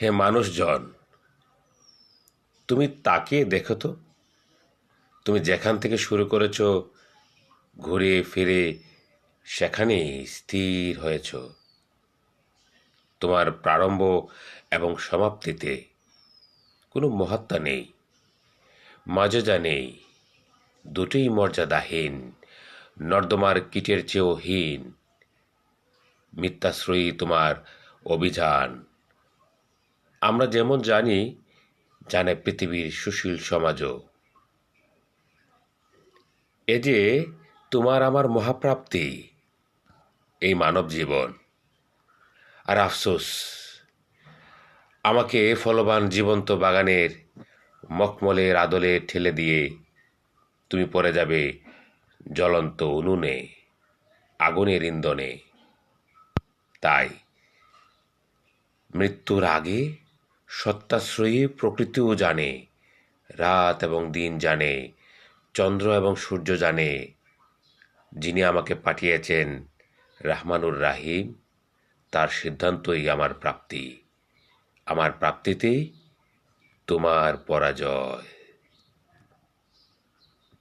হে মানুষজন, তুমি তাকিয়ে দেখো তো, তুমি যেখান থেকে শুরু করেছ ঘুরে ফিরে সেখানেই স্থির হয়েছ। তোমার প্রারম্ভ এবং সমাপ্তিতে কোনো মহাত্মা নেই, মর্যাদা নেই, দুটোই মর্যাদাহীন, নর্দমার কীটের চেয়েও হীন। মিথ্যাশ্রয়ী তোমার অভিযান। আমরা যেমন জানি, জানে পৃথিবীর সুশীল সমাজও। এ যে তোমার আমার মহাপ্রাপ্তি, এই মানব জীবন। আর আফসোস, আমাকে ফলবান জীবন্ত বাগানের মখমলের আদলে ঠেলে দিয়ে তুমি পড়ে যাবে জ্বলন্ত উনুনে, আগুনের ইন্ধনে। তাই মৃত্যুর আগে সত্যাশ্রয়ী প্রকৃতিও জানে, রাত এবং দিন জানে, চন্দ্র এবং সূর্য জানে, যিনি আমাকে পাঠিয়েছেন রহমানুর রাহিম, তার সিদ্ধান্তই আমার প্রাপ্তি। আমার প্রাপ্তিতেই তোমার পরাজয়।